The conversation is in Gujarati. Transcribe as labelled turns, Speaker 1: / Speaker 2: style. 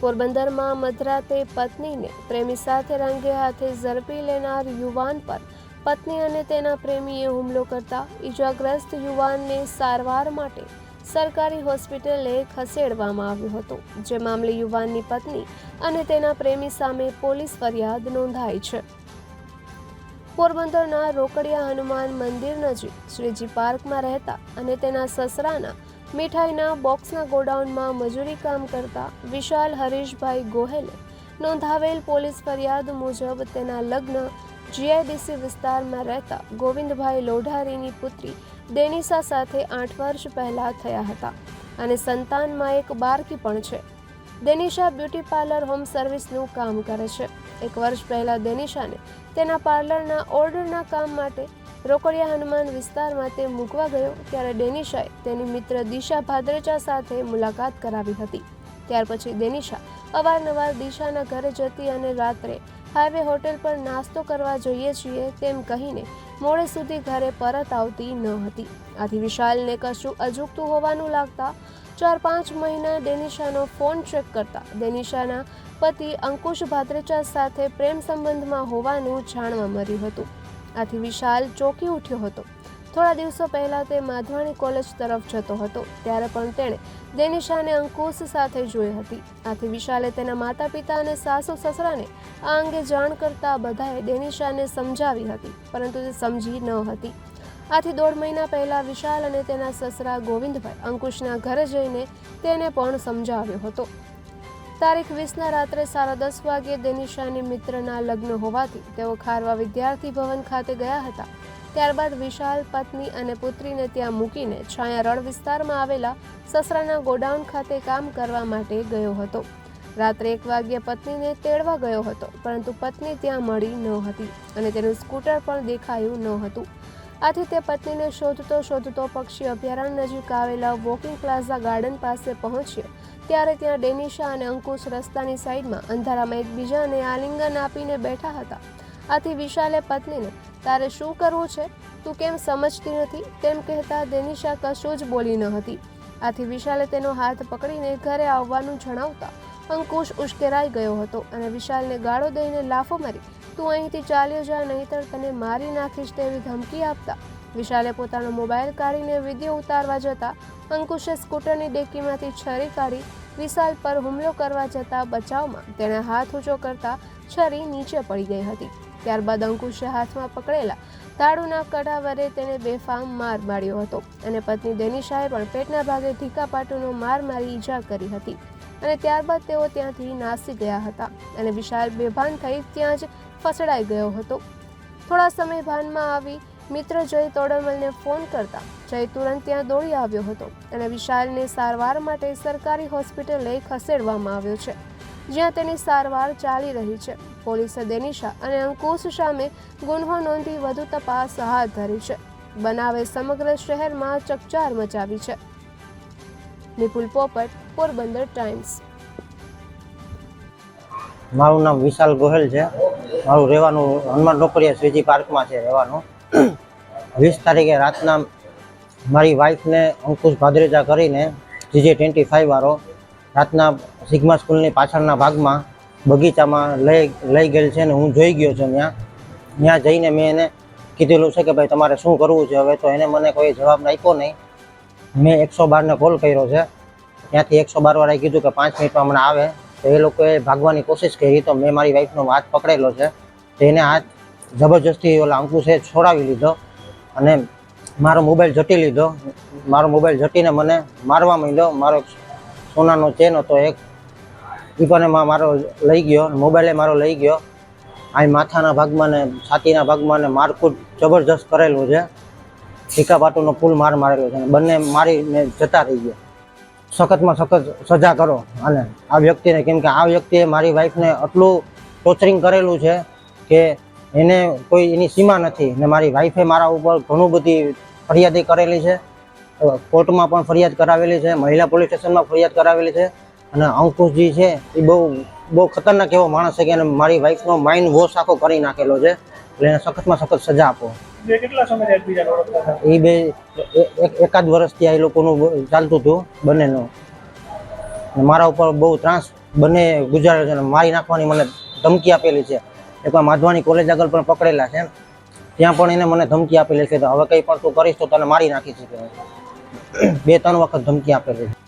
Speaker 1: પોરબંદરમાં મધરાતે પત્નીને પ્રેમી સાથે રંગે હાથે ઝડપી લેનાર યુવાન પર પત્ની અને તેના પ્રેમીએ હુમલો કરતા ઈજાગ્રસ્ત યુવાનને સારવાર માટે સરકારી હોસ્પિટલે ખસેડવામાં આવ્યો હતો, જે મામલે યુવાનની પત્ની અને તેના પ્રેમી સામે પોલીસ ફરિયાદ નોંધાઈ છે। પોરબંદરના રોકડિયા હનુમાન મંદિર નજીક શ્રીજી પાર્કમાં રહેતા અને તેના સસરાના મીઠાઈના બોક્સના ગોડાઉનમાં મજૂરી કામ કરતા વિશાલ હરીશભાઈ ગોહેલે નોંધાવેલ પોલીસ ફરિયાદ મુજબ તેના લગ્ન જીઆઈડીસી વિસ્તારમાં રહેતા ગોવિંદભાઈ લોઢારીની પુત્રી દેનિશા સાથે 8 વર્ષ પહેલા થયા હતા અને સંતાનમાં એક બાળકી પણ છે। દેનિશા બ્યુટી પાર્લર હોમ સર્વિસનું કામ કરે છે। 1 વર્ષ પહેલા દેનિશાને તેના પાર્લરના ઓર્ડરના કામ માટે રોકડિયા હનુમાન વિસ્તારમાં તે મૂકવા ગયો ત્યારે ડેનિશાએ તેની મિત્ર દિશા ભાદરેચા સાથે મુલાકાત કરાવી હતી। ત્યાર પછી દેનિશા અવારનવાર દિશાના ઘરે જતી અને રાત્રે હાઈવે હોટેલ પર નાસ્તો કરવા જઈએ છીએ તેમ કહીને મોડે સુધી ઘરે પરત આવતી ન હતી। આથી વિશાલને કશું અજુગતું હોવાનું લાગતા 4-5 મહિના ડેનિશાનો ફોન ચેક કરતા ડેનિશાના પતિ અંકુશ ભાદરેચા સાથે પ્રેમ સંબંધમાં હોવાનું જાણવા મળ્યું હતું। આથી વિશાલ ચોંકી ઉઠ્યો હતો। થોડા દિવસો પહેલા તે માધવાણી કોલેજ તરફ જતો હતો ત્યારે પણ તેણે દેનિશાને અંકુશ સાથે જોઈ હતી। આથી વિશાલે તેના માતા પિતા અને સાસુ સસરાને આ અંગે જાણ કરતા બધાએ દેનિશાને સમજાવી હતી, પરંતુ તે સમજી ન હતી। આથી 1.5 મહિના પહેલા વિશાલ અને તેના સસરા ગોવિંદભાઈ અંકુશના ઘરે જઈને તેને પણ સમજાવ્યો હતો। તારીખ 20ના રાત્રે 10:30 વાગ્યે દેનિશાની મિત્રના લગ્ન હોવાથી તેઓ ખારવા વિદ્યાર્થી ભવન ખાતે ગયા હતા। ત્યારબાદ વિશાલ પત્ની અને પુત્રીને ત્યાં મૂકીને છાયા રડ વિસ્તારમાં આવેલા સસરાના ગોડાઉન ખાતે કામ કરવા માટે ગયો હતો। રાત્રે 1 વાગ્યે પત્નીને તેડવા ગયો હતો, પરંતુ પત્ની ત્યાં મળી ન હતી અને તેનું સ્કૂટર પણ દેખાયું ન હતું। આથી તે પત્નીને શોધતો પક્ષી અભયારણ્ય નજીક આવેલા વોકિંગ પ્લાઝા ગાર્ડન પાસે પહોંચ્યો ત્યારે ત્યાં ડેનિશા અને અંકુશ રસ્તાની સાઈડમાં અંધારામાં એકબીજાને આલિંગન આપીને બેઠા હતા। આથી વિશાલે પત્નીને તારે શું કરવું છે, તું કેમ સમજતી નથી તેમ કહેતા ડેનિશા કશું જ બોલી ન હતી। આથી વિશાલે તેનો હાથ પકડીને ઘરે આવવાનું જણાવતા અંકુશ ઉશ્કેરાઈ ગયો હતો અને વિશાલને ગાળો દઈને લાફો મારી તું અહીંથી ચાલ્યો જા નહીંતર તને મારી નાખીશ તેવી ધમકી આપતા વિશાલે પોતાનો મોબાઈલ કાઢીને વિડીયો ઉતારવા જતા અંકુશે સ્કૂટરની ડેકીમાંથી છરી કાઢી વિશાલ પર હુમલો કરવા જતા બચાવમાં તેણે હાથ ઊંચો કરતા છરી નીચે પડી ગઈ હતી। ત્યારબાદ અંકુશે હાથમાં પકડેલા દારૂના કડા વડે તેને બેફામ માર માર્યો હતો અને પત્ની દેનિશાએ પણ પેટના ભાગે ઢીકાપાટુનો માર મારી ઈજા કરી હતી અને ત્યારબાદ તેઓ ત્યાંથી નાસી ગયા હતા અને વિશાલ બેભાન થઈ ત્યાં જ ફસડાઈ ગયો હતો। થોડા સમય ભાનમાં આવી મિત્ર જય તોડરમલને ફોન કરતા જય તુરંત ત્યાં દોડી આવ્યો હતો અને વિશાલને સારવાર માટે સરકારી હોસ્પિટલે ખસેડવામાં આવ્યો છે, જ્યાં તેની સારવાર ચાલી રહી છે। પોલીસે દેનિશા અને અંકુશ સામે ગુન્હો નોંધી વધુ તપાસ હાથ ધરી છે। બનાવે સમગ્ર શહેરમાં ચકચાર મચાવી છે। નિપુલ પોપટ, પોરબંદર ટાઈમ્સ।
Speaker 2: મારું નામ વિશાલ ગોહેલ છે। મારું રહેવાનું હનુમાન રોકડિયા શ્રીજી પાર્કમાં છે રહેવાનું। 20 તારીખે રાતના મારી વાઈફને અંકુશ ભાદરેચા કરીને GJ25 વાળો રાતના સિગ્મા સ્કૂલની પાછળના ભાગમાં બગીચામાં લઈ ગયેલ છે ને હું જોઈ ગયો છું। ત્યાં જઈને મેં એને કીધેલું છે કે ભાઈ તમારે શું કરવું છે હવે, તો એને મને કોઈ જવાબ આપ્યો નહીં। મેં 112ને કોલ કર્યો છે, ત્યાંથી 112 વાળાએ કીધું કે 5 મિનિટમાં હમણાં આવે। તો એ લોકોએ ભાગવાની કોશિશ કરી તો મેં મારી વાઈફનો હાથ પકડેલો છે, તો એને હાથ જબરજસ્તી ઓલા અંકુશે છોડાવી લીધો અને મારો મોબાઈલ ઝટી લીધો। મારો મોબાઈલ ઝટીને મને મારવા માંડ્યો। મારો સોનાનો ચેન હતો એક, એ પણ મારો લઈ ગયો, મોબાઈલે મારો લઈ ગયો। આ માથાના ભાગમાં ને છાતીના ભાગમાં ને મારકૂટ જબરજસ્ત કરેલું છે। ટીકાપાટુનો ફૂલ માર મારેલો છે, બંને મારીને જતા રહી ગયા। સખતમાં સખત સજા કરો અને આ વ્યક્તિને, કેમ કે આ વ્યક્તિએ મારી વાઈફને આટલું ટોર્ચરિંગ કરેલું છે કે એને કોઈ એની સીમા નથી ને મારી વાઈફે મારા ઉપર ઘણું બધી ફરિયાદી કરેલી છે। કોર્ટમાં પણ ફરિયાદ કરાવેલી છે, મહિલા પોલીસ સ્ટેશનમાં ફરિયાદ કરાવેલી છે અને અંકુશજી છે એ બહુ ખતરનાક એવો માણસ છે કે એને મારી વાઈફનો માઇન્ડ વોશ આખો કરી નાખેલો છે, એટલે એને સખતમાં સખત સજા આપો। એ બે 1 વર્ષથી આ લોકોનું ચાલતું હતું બંનેનું, મારા ઉપર બહુ ત્રાસ બંને ગુજારે છે અને મારી નાખવાની મને ધમકી આપેલી છે. એકવાર માધવાની કોલેજ આગળ પણ પકડેલા છે, ત્યાં પણ એને મને ધમકી આપેલી છે કે હવે કંઈ પણ તું કરીશ તો તને મારી નાખીશ. 2-3 વખત ધમકી આપેલી છે.